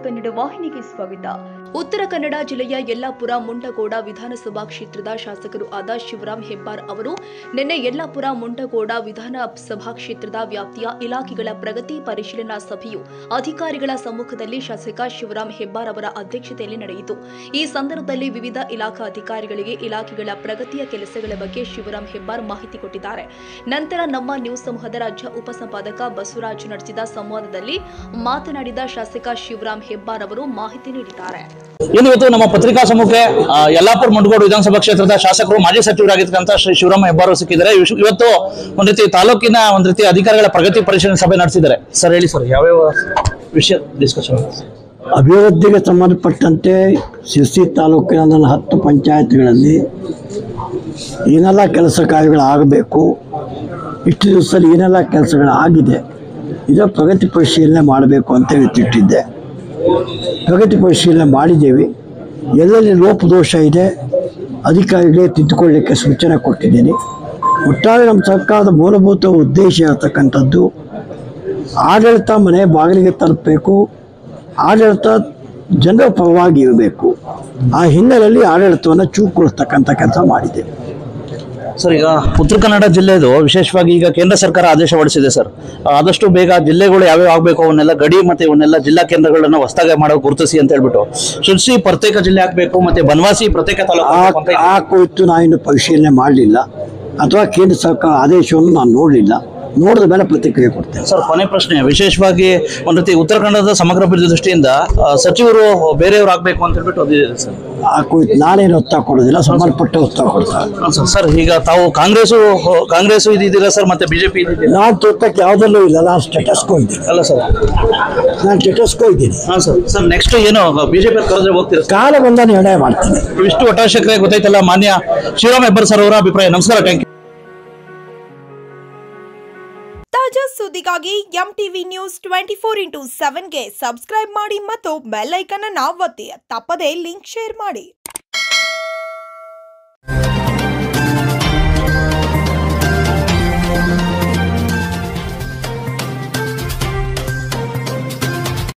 ಕನ್ನಡ ವಾಹಿನಿಗೆ ಸ್ವಾಗತ. ಉತ್ತರ ಕನ್ನಡ ಜಿಲ್ಲೆಯ ಯಲ್ಲಾಪುರ ಮುಂಡಗೋಡ ವಿಧಾನಸಭಾ ಕ್ಷೇತ್ರದ ಶಾಸಕರು ಆದ ಶಿವರಾಂ ಹೆಬ್ಬಾರ್ ಅವರು ನಿನ್ನೆ ಯಲ್ಲಾಪುರ ಮುಂಡಗೋಡ ವಿಧಾನಸಭಾ ಕ್ಷೇತ್ರದ ವ್ಯಾಪ್ತಿಯ ಇಲಾಖೆಗಳ ಪ್ರಗತಿ ಪರಿಶೀಲನಾ ಸಭೆಯು ಅಧಿಕಾರಿಗಳ ಸಮ್ಮುಖದಲ್ಲಿ ಶಾಸಕ ಶಿವರಾಂ ಹೆಬ್ಬಾರ್ ಅವರ ಅಧ್ಯಕ್ಷತೆಯಲ್ಲಿ ನಡೆಯಿತು. ಈ ಸಂದರ್ಭದಲ್ಲಿ ವಿವಿಧ ಇಲಾಖಾ ಅಧಿಕಾರಿಗಳಿಗೆ ಇಲಾಖೆಗಳ ಪ್ರಗತಿಯ ಕೆಲಸಗಳ ಬಗ್ಗೆ ಶಿವರಾಂ ಹೆಬ್ಬಾರ್ ಮಾಹಿತಿ ಕೊಟ್ಟಿದ್ದಾರೆ. ನಂತರ ನಮ್ಮ ನ್ಯೂಸ್ ಸಮೂಹದ ರಾಜ್ಯ ಉಪಸಂಪಾದಕ ಬಸವರಾಜ್ ನಡೆಸಿದ ಸಂವಾದದಲ್ಲಿ ಮಾತನಾಡಿದ ಶಾಸಕ ಶಿವರಾಂ ಹೆಬ್ಬಾರ್ ಅವರು ಮಾಹಿತಿ ನೀಡಿದ್ದಾರೆ. ಇವತ್ತು ನಮ್ಮ ಪತ್ರಿಕಾ ಸಮ್ಮುಖಕ್ಕೆ ಯಲ್ಲಾಪುರ ಮುಂಡಗೋಡ ವಿಧಾನಸಭಾ ಕ್ಷೇತ್ರದ ಶಾಸಕರು ಮಾಜಿ ಸಚಿವರಾಗಿರ್ತಕ್ಕಂಥ ಶ್ರೀ ಶಿವರಾಂ ಹೆಬ್ಬಾರ್ ಸಿಕ್ಕಿದ್ದಾರೆ. ಇವತ್ತು ಒಂದ್ ರೀತಿ ತಾಲೂಕಿನ ಒಂದ್ ರೀತಿ ಅಧಿಕಾರಿಗಳ ಪ್ರಗತಿ ಪರಿಶೀಲನೆ ಸಭೆ ನಡೆಸಿದ್ದಾರೆ. ಸರ್ ಹೇಳಿ ಸರ್, ಯಾವ್ಯಾವ ವಿಷಯ ಡಿಸ್ಕಷನ್? ಅಭಿವೃದ್ಧಿಗೆ ಸಂಬಂಧಪಟ್ಟಂತೆ ಶಿರ್ಸಿ ತಾಲೂಕಿನ 10 ಪಂಚಾಯತ್ಗಳಲ್ಲಿ ಏನೆಲ್ಲ ಕೆಲಸ ಕಾರ್ಯಗಳಾಗಬೇಕು, ಇಷ್ಟು ದಿವಸದಲ್ಲಿ ಏನೆಲ್ಲ ಕೆಲಸಗಳಾಗಿದೆ, ಇದರ ಪ್ರಗತಿ ಪರಿಶೀಲನೆ ಮಾಡಬೇಕು ಅಂತ ಹೇಳ್ತಿಟ್ಟಿದ್ದೆ. ಪ್ರಗತಿ ಪರಿಶೀಲನೆ ಮಾಡಿದ್ದೇವೆ. ಎಲ್ಲೆಲ್ಲಿ ಲೋಪದೋಷ ಇದೆ ಅಧಿಕಾರಿಗಳಿಗೆ ತಿದ್ದುಕೊಳ್ಳಲಿಕ್ಕೆ ಸೂಚನೆ ಕೊಟ್ಟಿದ್ದೀನಿ. ಒಟ್ಟಾರೆ ನಮ್ಮ ಸರ್ಕಾರದ ಮೂಲಭೂತ ಉದ್ದೇಶ ಇರತಕ್ಕಂಥದ್ದು ಆಡಳಿತ ಮನೆ ಬಾಗಿಲಿಗೆ ತಲುಪಬೇಕು, ಆಡಳಿತ ಜನರ ಪರವಾಗಿ ಇರಬೇಕು. ಆ ಹಿನ್ನೆಲೆಯಲ್ಲಿ ಆಡಳಿತವನ್ನು ಚೂಕೊಳಿಸ್ತಕ್ಕಂಥ ಕೆಲಸ ಮಾಡಿದ್ದೇವೆ. ಸರ್, ಈಗ ಉತ್ತರ ಕನ್ನಡ ಜಿಲ್ಲೆದು ವಿಶೇಷವಾಗಿ ಈಗ ಕೇಂದ್ರ ಸರ್ಕಾರ ಆದೇಶ ಹೊರಡಿಸಿದೆ ಸರ್. ಆದಷ್ಟು ಬೇಗ ಜಿಲ್ಲೆಗಳು ಯಾವ್ಯಾವ ಆಗಬೇಕು ಅವನ್ನೆಲ್ಲ ಗಡಿ ಮತ್ತೆ ಇವನ್ನೆಲ್ಲ ಜಿಲ್ಲಾ ಕೇಂದ್ರಗಳನ್ನ ಹೊಸದಾಗಿ ಮಾಡೋ ಗುರುತಿಸಿ ಅಂತ ಹೇಳ್ಬಿಟ್ಟು ಶಿರ್ಸಿ ಪ್ರತ್ಯೇಕ ಜಿಲ್ಲೆ ಆಗಬೇಕು ಮತ್ತೆ ಬನವಾಸಿ ಪ್ರತ್ಯೇಕ ತಾಲೂಕು ಆ ಕುರಿತು ನಾನು ಇನ್ನು ಪರಿಶೀಲನೆ ಮಾಡಲಿಲ್ಲ ಅಥವಾ ಕೇಂದ್ರ ಸರ್ಕಾರ ಆದೇಶವನ್ನು ನಾನು ನೋಡಲಿಲ್ಲ. ನೋಡಿದ ಮೇಲೆ ಪ್ರತಿಕ್ರಿಯೆ ಕೊಡ್ತೇನೆ. ಸರ್, ಕೊನೆ ಪ್ರಶ್ನೆ, ವಿಶೇಷವಾಗಿ ಒಂದ್ ರೀತಿ ಉತ್ತರ ಕನ್ನಡದ ಸಮಗ್ರ ಅಭಿವೃದ್ಧಿ ದೃಷ್ಟಿಯಿಂದ ಸಚಿವರು ಬೇರೆಯವರು ಆಗ್ಬೇಕು ಅಂತ ಹೇಳ್ಬಿಟ್ಟು ಅದಿದೆ ಸರ್. ಆ ಕುರಿತು ನಾನೇನು ಒತ್ತಾಯ ಕೊಡೋದಿಲ್ಲ, ಸಂಬಂಧಪಟ್ಟ ಒತ್ತಾಯ ಕೊಡ್ತಾರೆ. ಸರ್, ಈಗ ತಾವು ಕಾಂಗ್ರೆಸ್ ಇದಿದ್ದೀರಾ ಸರ್, ಮತ್ತೆ ಬಿಜೆಪಿ ಇದ್ದಿದ್ದೀರಾ? ನಾನು ತೋಟಕ್ಕೆ ಯಾವುದಲ್ಲೂ ಇಲ್ಲ, ನಾನು ಸ್ಟೇಟಸ್ಕೋ ಇದ್ದೀನಿ. ಅಲ್ಲ ಸರ್, ನಾನು ಸ್ಟೇಟಸ್ಕೋ ಇದ್ದೀನಿ. ಹಾಂ ಸರ್. ಸರ್, ನೆಕ್ಸ್ಟ್ ಏನು ಬಿಜೆಪಿ ಕರೆದ್ರೆ ಹೋಗ್ತೀರಾ? ಕಾಲ ಬಂದ ನಿರ್ಣಯ ಮಾಡ್ತೀನಿ. ಇಷ್ಟು ಒಟ್ಟಾಶಕರೇ ಗೊತ್ತಾಯ್ತಲ್ಲ ಮಾನ್ಯ ಶಿವರಾಂ ಹೆಬ್ಬಾರ್ ಸರ್ ಅವರ ಅಭಿಪ್ರಾಯ. ನಮಸ್ಕಾರ, ಥ್ಯಾಂಕ್ ಯು. ತಾಜಾ ಸುದ್ದಿಗಾಗಿ ಎಂಟಿವಿ ನ್ಯೂಸ್ 24x7ಗೆ ಸಬ್ಸ್ಕ್ರೈಬ್ ಮಾಡಿ ಮತ್ತು ಬೆಲ್ ಐಕಾನ್ ಅನ್ನು ಒತ್ತಿ. ತಪ್ಪದೇ ಲಿಂಕ್ ಶೇರ್ ಮಾಡಿ.